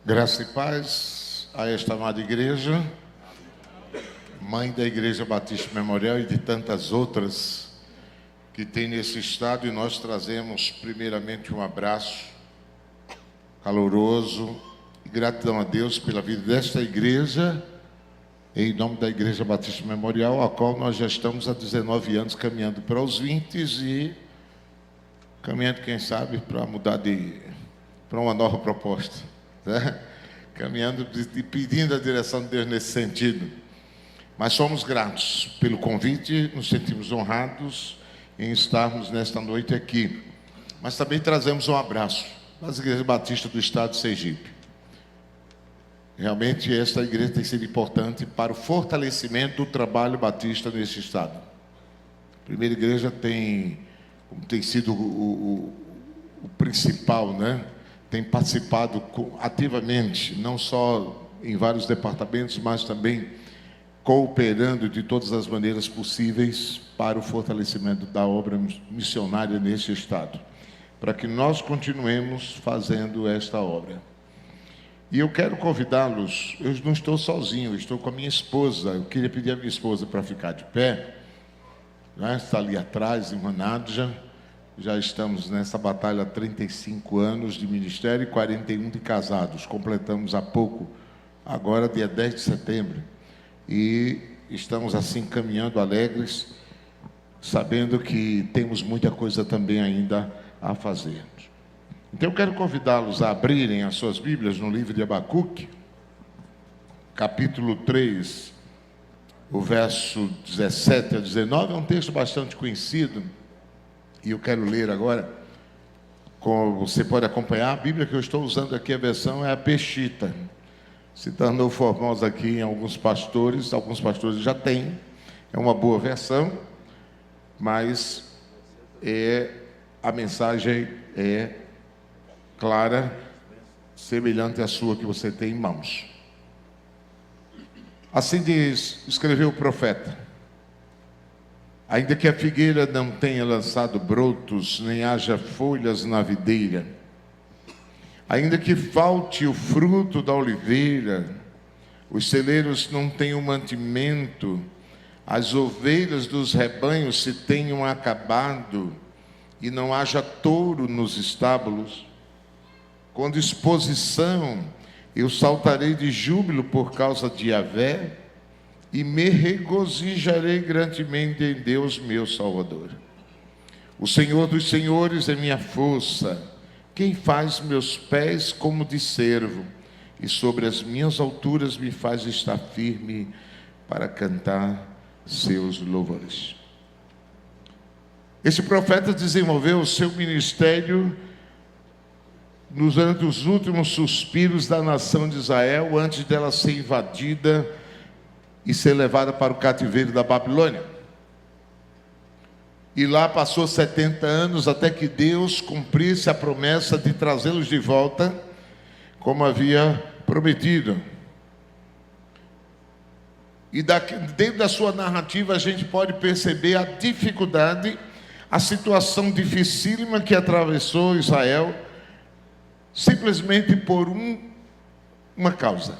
Graça e paz a esta amada igreja, mãe da Igreja Batista Memorial e de tantas outras que tem nesse estado, e nós trazemos primeiramente um abraço caloroso e gratidão a Deus pela vida desta igreja, em nome da Igreja Batista Memorial, a qual nós já estamos há 19 anos caminhando para os 20 e caminhando, quem sabe, para mudar para uma nova proposta, né? Caminhando e pedindo a direção de Deus nesse sentido. Mas somos gratos pelo convite, nos sentimos honrados em estarmos nesta noite aqui. Mas também trazemos um abraço das igrejas batistas do estado de Sergipe. Realmente esta igreja tem sido importante para o fortalecimento do trabalho batista nesse estado. A primeira igreja tem sido o principal, né? Tem participado ativamente, não só em vários departamentos, mas também cooperando de todas as maneiras possíveis para o fortalecimento da obra missionária nesse estado, para que nós continuemos fazendo esta obra. E eu quero convidá-los, eu não estou sozinho, eu estou com a minha esposa. Eu queria pedir à minha esposa para ficar de pé, né? Está ali atrás, irmã Nádia. Já estamos nessa batalha há 35 anos de ministério e 41 de casados. Completamos há pouco, agora dia 10 de setembro. E estamos assim caminhando alegres, sabendo que temos muita coisa também ainda a fazer. Então eu quero convidá-los a abrirem as suas Bíblias no livro de Abacuque, capítulo 3, o verso 17 a 19. É um texto bastante conhecido. E eu quero ler agora, como você pode acompanhar, a Bíblia que eu estou usando aqui, a versão é a Peshitta. Se tornou famosa aqui em alguns pastores já têm, é uma boa versão, mas a mensagem é clara, semelhante à sua que você tem em mãos. Assim escreveu o profeta: ainda que a figueira não tenha lançado brotos, nem haja folhas na videira, ainda que falte o fruto da oliveira, os celeiros não tenham mantimento, as ovelhas dos rebanhos se tenham acabado, e não haja touro nos estábulos, com disposição eu saltarei de júbilo por causa de Yahvé, e me regozijarei grandemente em Deus, meu Salvador. O Senhor dos Senhores é minha força, quem faz meus pés como de cervo, e sobre as minhas alturas me faz estar firme para cantar seus louvores. Esse profeta desenvolveu o seu ministério durante os últimos suspiros da nação de Israel, antes dela ser invadida e ser levada para o cativeiro da Babilônia. E lá passou 70 anos até que Deus cumprisse a promessa de trazê-los de volta, como havia prometido. E dentro da sua narrativa a gente pode perceber a dificuldade, a situação dificílima que atravessou Israel, simplesmente por uma causa: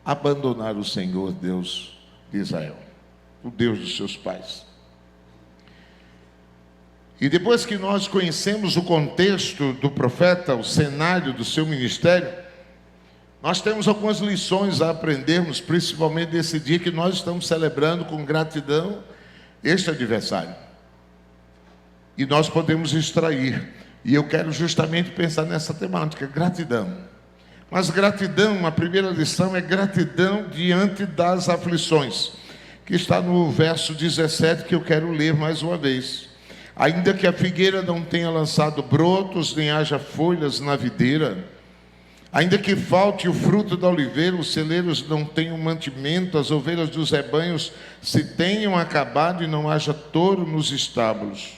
abandonar o Senhor Deus de Israel, o Deus dos seus pais. E depois que nós conhecemos o contexto do profeta, o cenário do seu ministério, nós temos algumas lições a aprendermos, principalmente nesse dia que nós estamos celebrando com gratidão este aniversário. E nós podemos extrair, e eu quero justamente pensar nessa temática, gratidão. Mas gratidão, a primeira lição é gratidão diante das aflições, que está no verso 17, que eu quero ler mais uma vez. Ainda que a figueira não tenha lançado brotos, nem haja folhas na videira, ainda que falte o fruto da oliveira, os celeiros não tenham mantimento, as ovelhas dos rebanhos se tenham acabado e não haja touro nos estábulos.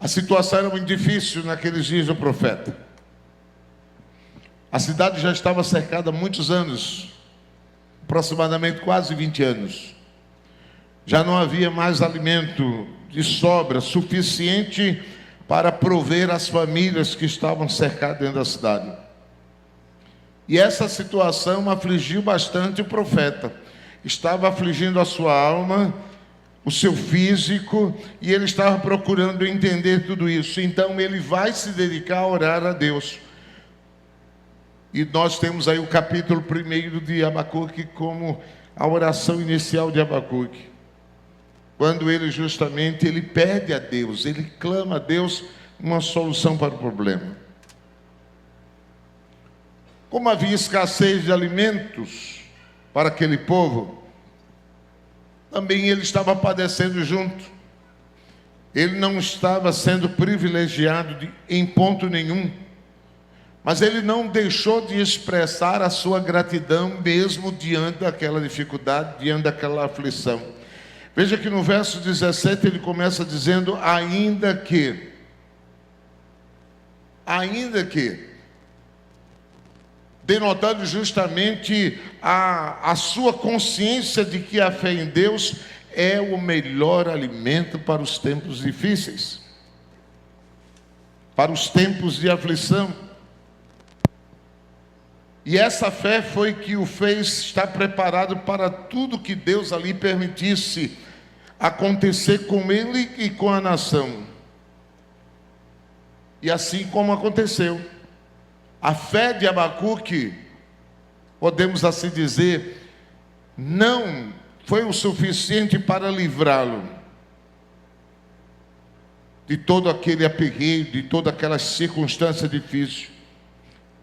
A situação era muito difícil naqueles dias do profeta. A cidade já estava cercada há muitos anos, aproximadamente quase 20 anos. Já não havia mais alimento de sobra suficiente para prover as famílias que estavam cercadas dentro da cidade. E essa situação afligiu bastante o profeta. Estava afligindo a sua alma, o seu físico, e ele estava procurando entender tudo isso. Então ele vai se dedicar a orar a Deus. E nós temos aí o capítulo 1 de Abacuque como a oração inicial de Abacuque. Quando ele justamente pede a Deus, ele clama a Deus uma solução para o problema. Como havia escassez de alimentos para aquele povo, também ele estava padecendo junto. Ele não estava sendo privilegiado em ponto nenhum, mas ele não deixou de expressar a sua gratidão mesmo diante daquela dificuldade, diante daquela aflição. Veja que no verso 17 ele começa dizendo, ainda que, denotando justamente a sua consciência de que a fé em Deus é o melhor alimento para os tempos difíceis, para os tempos de aflição. E essa fé foi que o fez estar preparado para tudo que Deus ali permitisse acontecer com ele e com a nação. E assim como aconteceu. A fé de Abacuque, podemos assim dizer, não foi o suficiente para livrá-lo de todo aquele aperreio, de toda aquela circunstância difícil.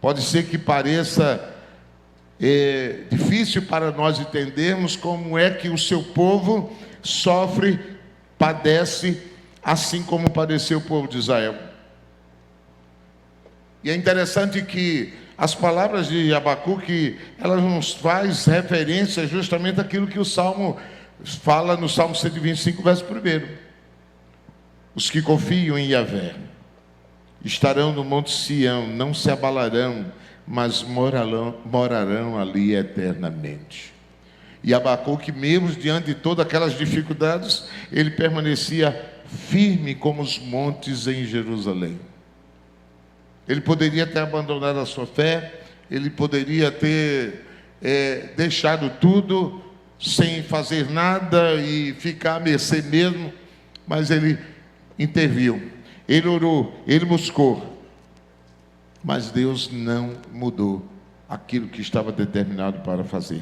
Pode ser que pareça difícil para nós entendermos como é que o seu povo sofre, padece, assim como padeceu o povo de Israel. E é interessante que as palavras de Abacuque, elas nos faz referência justamente àquilo que o Salmo fala no Salmo 125, verso 1. Os que confiam em Yahvé estarão no monte Sião, não se abalarão, mas morarão ali eternamente. E Abacuque, mesmo diante de todas aquelas dificuldades, ele permanecia firme como os montes em Jerusalém. Ele poderia ter abandonado a sua fé, ele poderia ter deixado tudo sem fazer nada e ficar à mercê mesmo, mas ele interviu, ele orou, ele buscou, mas Deus não mudou aquilo que estava determinado para fazer,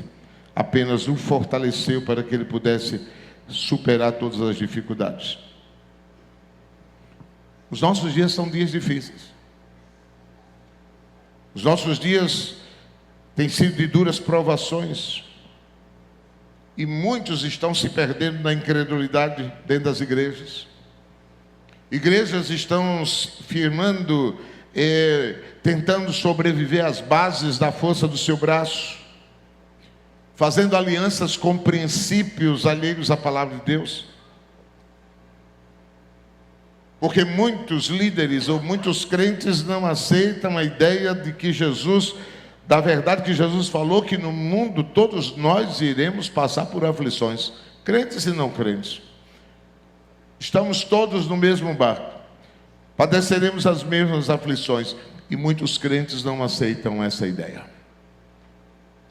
apenas o fortaleceu para que ele pudesse superar todas as dificuldades. Os nossos dias são dias difíceis. Os nossos dias têm sido de duras provações. E muitos estão se perdendo na incredulidade dentro das igrejas. Igrejas estão firmando, tentando sobreviver às bases da força do seu braço, fazendo alianças com princípios alheios à palavra de Deus. Porque muitos líderes ou muitos crentes não aceitam a ideia de que Jesus, da verdade que Jesus falou que no mundo todos nós iremos passar por aflições, crentes e não crentes. Estamos todos no mesmo barco, padeceremos as mesmas aflições, e muitos crentes não aceitam essa ideia.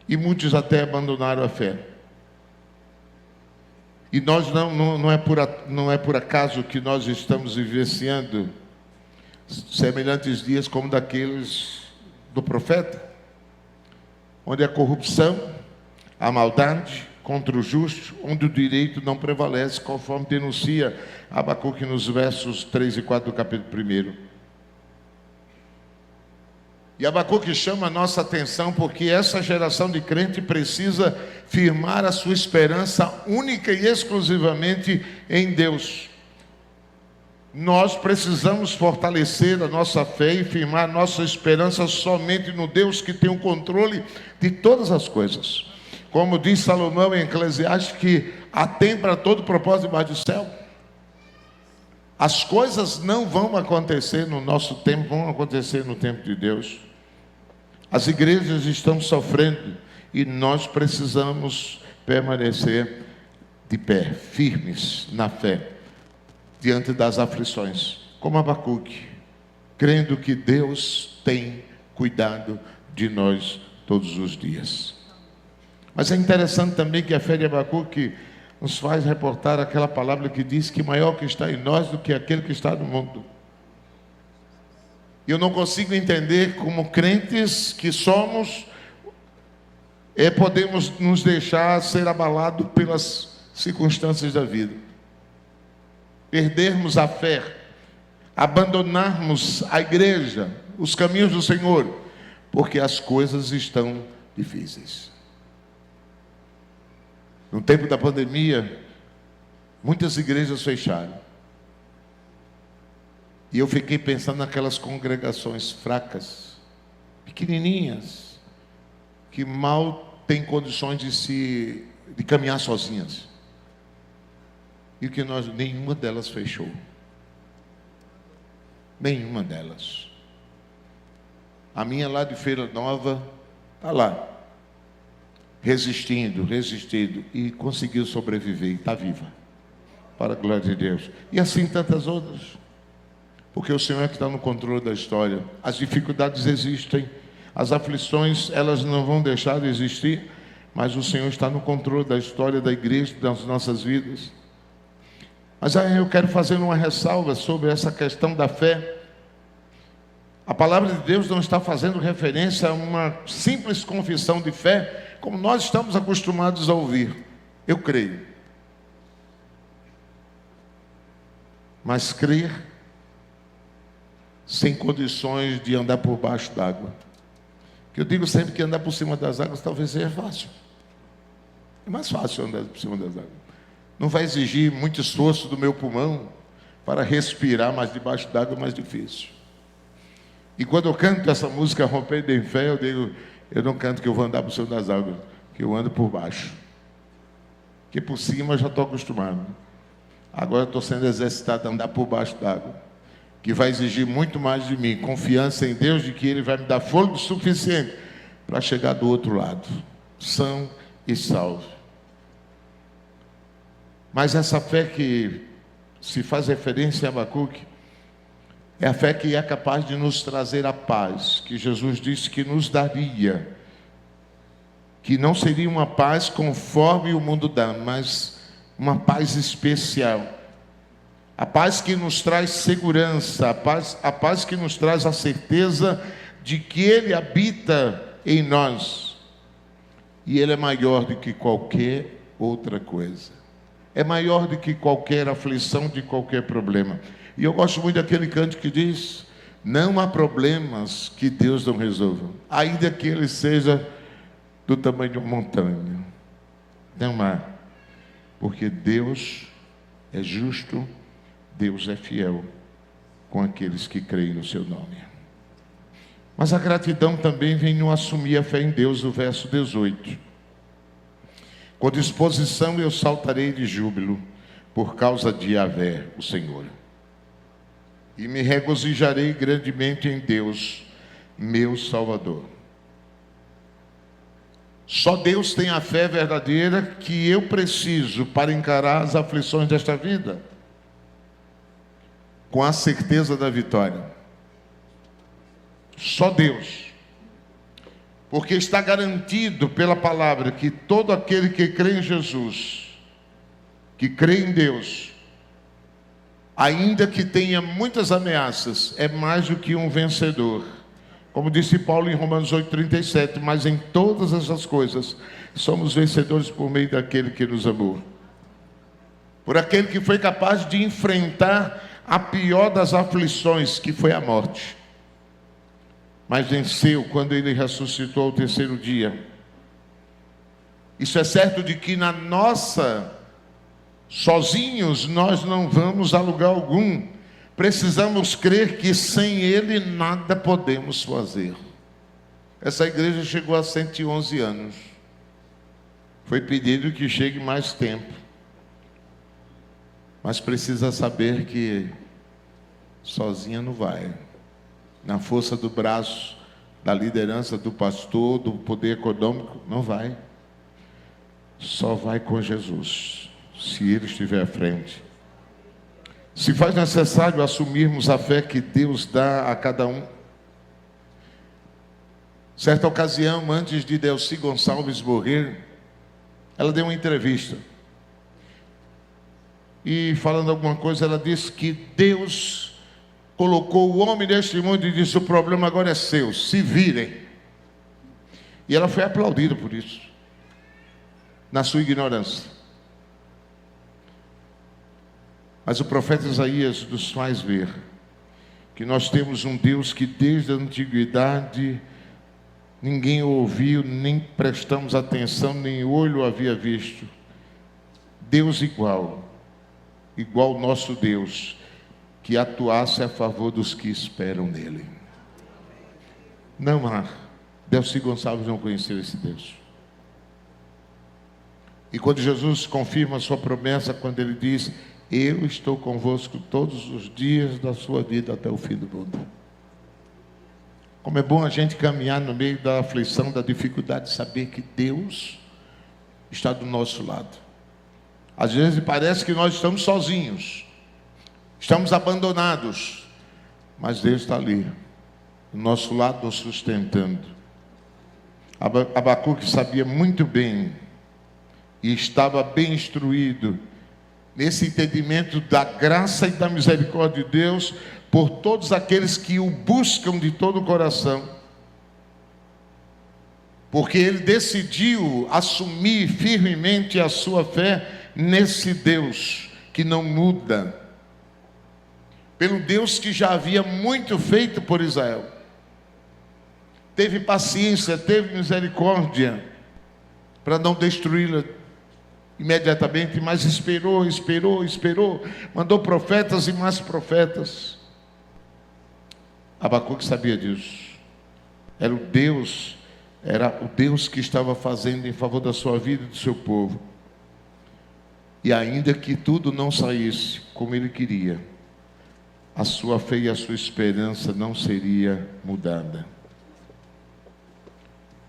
E muitos até abandonaram a fé. E nós não é por acaso que nós estamos vivenciando semelhantes dias como daqueles do profeta, onde a corrupção, a maldade contra o justo, onde o direito não prevalece, conforme denuncia Abacuque nos versos 3 e 4 do capítulo 1. E Abacuque chama a nossa atenção porque essa geração de crente precisa firmar a sua esperança única e exclusivamente em Deus. Nós precisamos fortalecer a nossa fé e firmar a nossa esperança somente no Deus que tem o controle de todas as coisas. Como diz Salomão em Eclesiastes, que há tempo para todo propósito debaixo do céu. As coisas não vão acontecer no nosso tempo, vão acontecer no tempo de Deus. As igrejas estão sofrendo e nós precisamos permanecer de pé, firmes na fé, diante das aflições, como Abacuque, crendo que Deus tem cuidado de nós todos os dias. Mas é interessante também que a fé de Abacuque nos faz reportar aquela palavra que diz que maior que está em nós do que aquele que está no mundo. Eu não consigo entender como crentes que somos, podemos nos deixar ser abalados pelas circunstâncias da vida. Perdermos a fé, abandonarmos a igreja, os caminhos do Senhor, porque as coisas estão difíceis. No tempo da pandemia, muitas igrejas fecharam. E eu fiquei pensando naquelas congregações fracas, pequenininhas, que mal têm condições de caminhar sozinhas. E que nenhuma delas fechou. Nenhuma delas. A minha lá de Feira Nova está lá, resistindo, e conseguiu sobreviver, e está viva, para a glória de Deus. E assim tantas outras, porque o Senhor é que está no controle da história. As dificuldades existem, as aflições, elas não vão deixar de existir, mas o Senhor está no controle da história da igreja, das nossas vidas. Mas aí eu quero fazer uma ressalva sobre essa questão da fé. A palavra de Deus não está fazendo referência a uma simples confissão de fé, como nós estamos acostumados a ouvir. Eu creio. Mas crer sem condições de andar por baixo d'água. Que eu digo sempre que andar por cima das águas talvez seja fácil. É mais fácil andar por cima das águas. Não vai exigir muito esforço do meu pulmão para respirar, mas debaixo d'água é mais difícil. E quando eu canto essa música Rompendo em Fé, eu digo, eu não canto que eu vou andar por cima das águas, que eu ando por baixo. Porque por cima eu já estou acostumado. Agora eu estou sendo exercitado a andar por baixo d'água, que vai exigir muito mais de mim, confiança em Deus de que Ele vai me dar fôlego suficiente para chegar do outro lado, são e salvo. Mas essa fé que se faz referência a Abacuque, é a fé que é capaz de nos trazer a paz, que Jesus disse que nos daria, que não seria uma paz conforme o mundo dá, mas uma paz especial. A paz que nos traz segurança, a paz que nos traz a certeza de que Ele habita em nós. E Ele é maior do que qualquer outra coisa. É maior do que qualquer aflição, de qualquer problema. E eu gosto muito daquele canto que diz, não há problemas que Deus não resolva, ainda que ele seja do tamanho de uma montanha. Não há, porque Deus é justo, Deus é fiel com aqueles que creem no seu nome. Mas a gratidão também vem no assumir a fé em Deus, o verso 18. Com disposição eu saltarei de júbilo, por causa de Yahvé, o Senhor. E me regozijarei grandemente em Deus, meu Salvador. Só Deus tem a fé verdadeira que eu preciso para encarar as aflições desta vida, com a certeza da vitória. Só Deus. Porque está garantido pela palavra que todo aquele que crê em Jesus, que crê em Deus, ainda que tenha muitas ameaças, é mais do que um vencedor. Como disse Paulo em Romanos 8,37, mas em todas essas coisas, somos vencedores por meio daquele que nos amou. Por aquele que foi capaz de enfrentar a pior das aflições, que foi a morte. Mas venceu quando Ele ressuscitou ao terceiro dia. Isso é certo de que sozinhos nós não vamos a lugar algum. Precisamos crer que sem Ele nada podemos fazer. Essa igreja chegou a 111 anos. Foi pedido que chegue mais tempo. Mas precisa saber que sozinha não vai. Na força do braço, da liderança do pastor, do poder econômico, não vai. Só vai com Jesus, se Ele estiver à frente. se faz necessário assumirmos a fé que Deus dá a cada um. Certa ocasião, antes de Delcy Gonçalves morrer, ela deu uma entrevista. E falando alguma coisa, ela disse que Deus colocou o homem neste mundo e disse: o problema agora é seu, se virem. E ela foi aplaudida por isso, na sua ignorância. Mas o profeta Isaías nos faz ver que nós temos um Deus que desde a antiguidade ninguém ouviu, nem prestamos atenção, nem olho havia visto. Deus igual nosso Deus, que atuasse a favor dos que esperam nele. Não há. Delcy Gonçalves não conheceu esse Deus. E quando Jesus confirma a sua promessa, quando ele diz: eu estou convosco todos os dias da sua vida até o fim do mundo. Como é bom a gente caminhar no meio da aflição, da dificuldade, saber que Deus está do nosso lado. Às vezes parece que nós estamos sozinhos, estamos abandonados, mas Deus está ali, do nosso lado, nos sustentando. Abacuque sabia muito bem e estava bem instruído nesse entendimento da graça e da misericórdia de Deus por todos aqueles que o buscam de todo o coração. Porque ele decidiu assumir firmemente a sua fé nesse Deus que não muda, pelo Deus que já havia muito feito por Israel. Teve paciência, teve misericórdia para não destruí-la imediatamente, mas esperou, mandou profetas e mais profetas. Abacuque sabia disso. Era o Deus que estava fazendo em favor da sua vida e do seu povo. E ainda que tudo não saísse como ele queria, a sua fé e a sua esperança não seria mudada.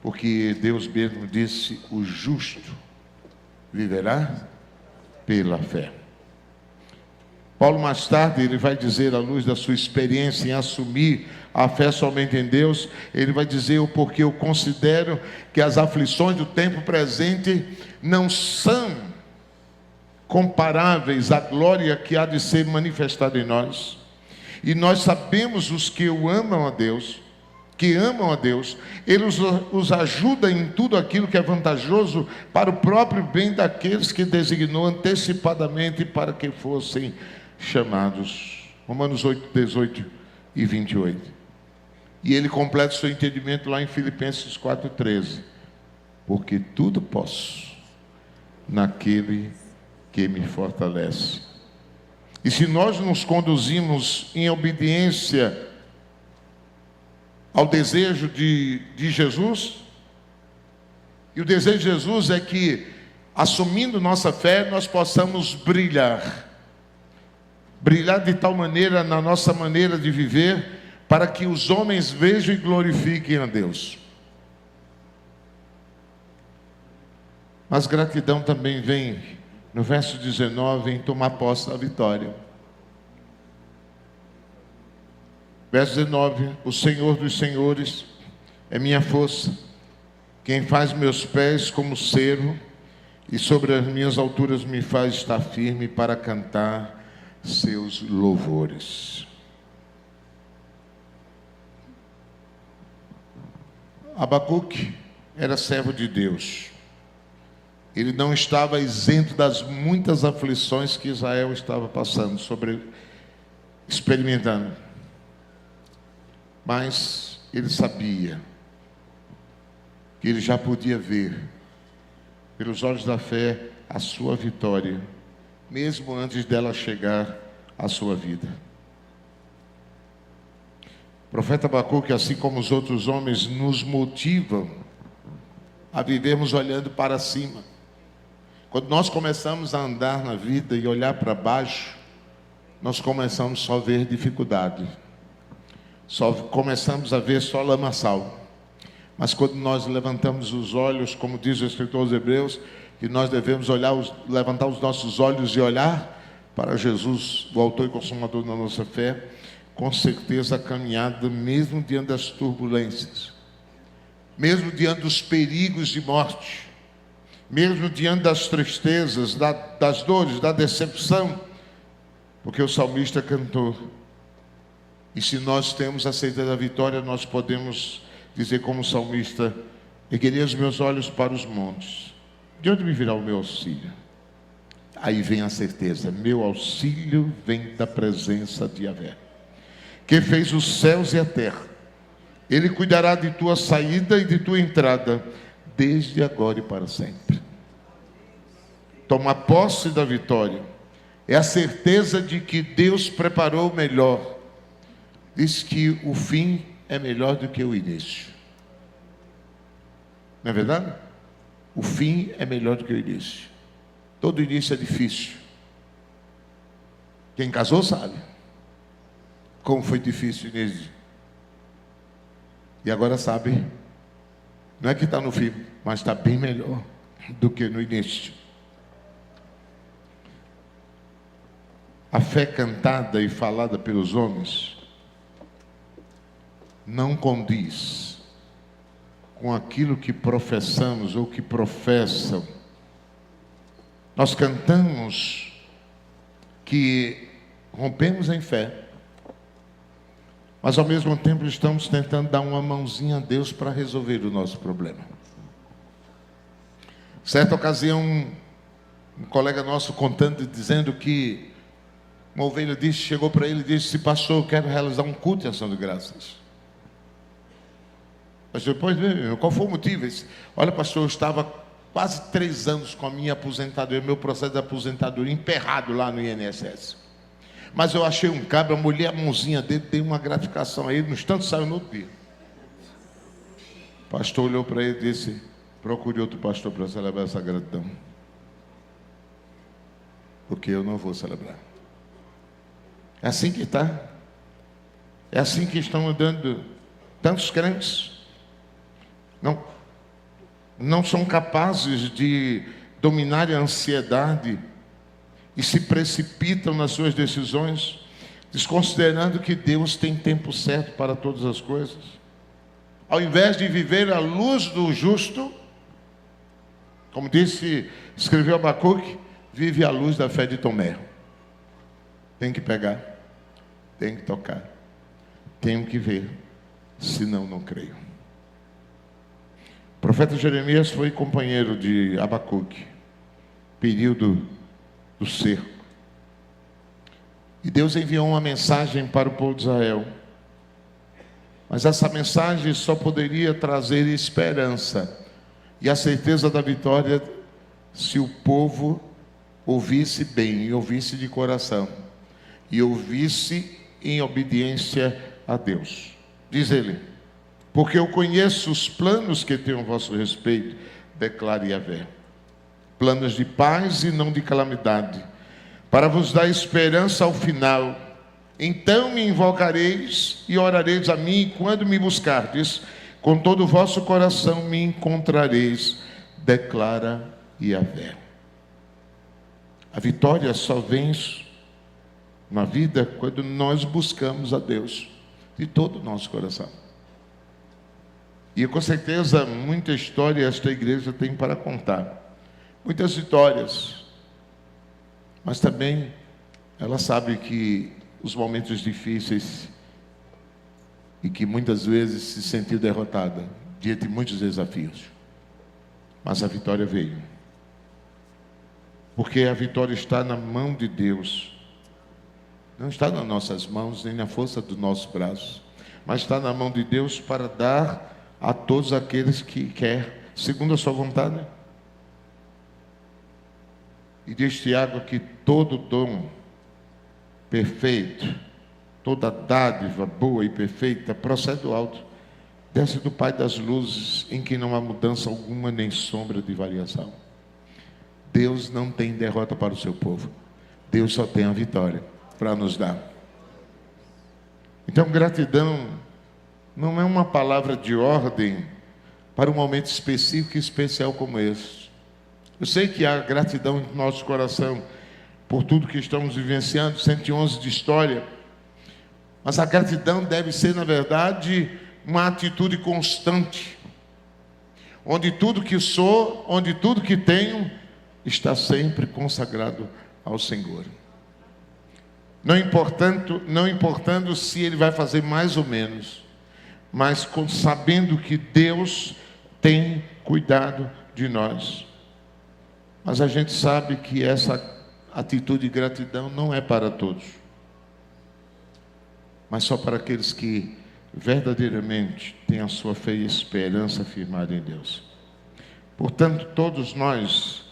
Porque Deus mesmo disse: o justo viverá pela fé. Paulo mais tarde ele vai dizer, à luz da sua experiência em assumir a fé somente em Deus, ele vai dizer o porquê eu considero que as aflições do tempo presente não são comparáveis à glória que há de ser manifestada em nós. E nós sabemos os que amam a Deus, Ele os ajuda em tudo aquilo que é vantajoso para o próprio bem daqueles que designou antecipadamente para que fossem chamados. Romanos 8, 18 e 28. E ele completa o seu entendimento lá em Filipenses 4, 13. Porque tudo posso naquele que me fortalece. E se nós nos conduzimos em obediência ao desejo de Jesus, e o desejo de Jesus é que, assumindo nossa fé, nós possamos brilhar de tal maneira na nossa maneira de viver, para que os homens vejam e glorifiquem a Deus. Mas gratidão também vem, no verso 19, em tomar posse da vitória. Verso 19: o Senhor dos senhores é minha força, quem faz meus pés como cerro, e sobre as minhas alturas me faz estar firme para cantar seus louvores. Abacuque era servo de Deus. Ele não estava isento das muitas aflições que Israel estava passando, experimentando. Mas ele sabia que ele já podia ver, pelos olhos da fé, a sua vitória, mesmo antes dela chegar à sua vida. O profeta Abacuque, assim como os outros homens, nos motivam a vivermos olhando para cima. Quando nós começamos a andar na vida e olhar para baixo, nós começamos só a ver dificuldade. Só começamos a ver só lamaçal. Mas quando nós levantamos os olhos, como diz o escritor aos Hebreus, que nós devemos levantar os nossos olhos e olhar para Jesus, o autor e consumador da nossa fé, com certeza a caminhada, mesmo diante das turbulências, mesmo diante dos perigos de morte, mesmo diante das tristezas, das dores, da decepção, porque o salmista cantou. E se nós temos a certeza da vitória, nós podemos dizer como salmista: erguerei os meus olhos para os montes, de onde me virá o meu auxílio? Aí vem a certeza: meu auxílio vem da presença de Yahvé, que fez os céus e a terra. Ele cuidará de tua saída e de tua entrada, desde agora e para sempre. Toma posse da vitória é a certeza de que Deus preparou o melhor. Diz que o fim é melhor do que o início. Não é verdade? O fim é melhor do que o início. Todo início é difícil. Quem casou sabe como foi difícil o início. E agora sabe, não é que está no fim, mas está bem melhor do que no início. A fé cantada e falada pelos homens não condiz com aquilo que professamos ou que professam. Nós cantamos que rompemos em fé, mas ao mesmo tempo estamos tentando dar uma mãozinha a Deus para resolver o nosso problema. Certa ocasião, um colega nosso contando e dizendo que uma ovelha chegou para ele e disse: pastor, eu quero realizar um culto de ação de graças. Mas depois, qual foi o motivo? Ele disse: olha, pastor, eu estava quase 3 anos com a minha aposentadoria, meu processo de aposentadoria emperrado lá no INSS. Mas eu achei um cabra, molhei a mãozinha dele, dei uma gratificação a ele, no instante saiu no outro dia. O pastor olhou para ele e disse: procure outro pastor para celebrar essa gratidão, porque eu não vou celebrar. É assim que está. É assim que estão andando tantos crentes. Não são capazes de dominar a ansiedade e se precipitam nas suas decisões, desconsiderando que Deus tem tempo certo para todas as coisas. Ao invés de viver a luz do justo, como escreveu Abacuque, vive a luz da fé de Tomé. Tem que pegar, tem que tocar, tenho que ver, senão não creio. O profeta Jeremias foi companheiro de Abacuque, período do cerco. E Deus enviou uma mensagem para o povo de Israel. Mas essa mensagem só poderia trazer esperança e a certeza da vitória se o povo ouvisse bem e ouvisse de coração e ouvisse em obediência a Deus. Diz ele: porque eu conheço os planos que tenho a vosso respeito, declara Yahvé, planos de paz e não de calamidade, para vos dar esperança ao final. Então me invocareis e orareis a mim, e quando me buscardes, com todo o vosso coração me encontrareis, declara Yahvé. A vitória só vem na vida quando nós buscamos a Deus de todo o nosso coração. E com certeza muita história esta igreja tem para contar. Muitas vitórias. Mas também ela sabe que os momentos difíceis e que muitas vezes se sentiu derrotada diante de muitos desafios. Mas a vitória veio. Porque a vitória está na mão de Deus. Não está nas nossas mãos, nem na força dos nossos braços. Mas está na mão de Deus para dar a todos aqueles que quer, segundo a sua vontade. E diz Tiago que todo dom perfeito, toda dádiva boa e perfeita procede do alto, desce do Pai das luzes, em que não há mudança alguma nem sombra de variação. Deus não tem derrota para o seu povo. Deus só tem a vitória para nos dar. Então, gratidão não é uma palavra de ordem para um momento específico e especial como esse. Eu sei que há gratidão no nosso coração por tudo que estamos vivenciando, 111 de história. Mas a gratidão deve ser, na verdade, uma atitude constante, onde tudo que sou, onde tudo que tenho, está sempre consagrado ao Senhor. Não importando se Ele vai fazer mais ou menos, mas sabendo que Deus tem cuidado de nós. Mas a gente sabe que essa atitude de gratidão não é para todos, mas só para aqueles que verdadeiramente têm a sua fé e esperança firmada em Deus. Portanto, todos nós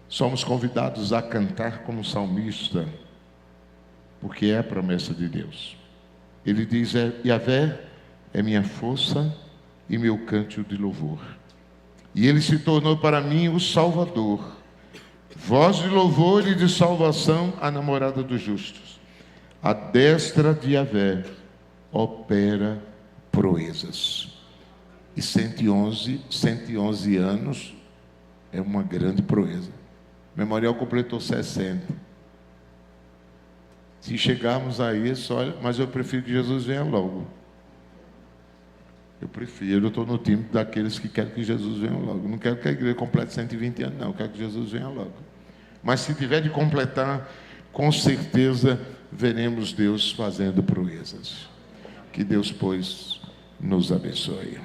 somos convidados a cantar como salmista, porque é a promessa de Deus. Ele diz: Yahvé é minha força e meu cântico de louvor. E Ele se tornou para mim o Salvador, voz de louvor e de salvação, a namorada dos justos. A destra de Yahvé opera proezas. E 111 anos é uma grande proeza. O Memorial completou 60. Se chegarmos a isso, olha, mas eu prefiro que Jesus venha logo. Eu estou no time daqueles que querem que Jesus venha logo. Não quero que a igreja complete 120 anos, não. Eu quero que Jesus venha logo. Mas se tiver de completar, com certeza veremos Deus fazendo proezas. Que Deus, pois, nos abençoe.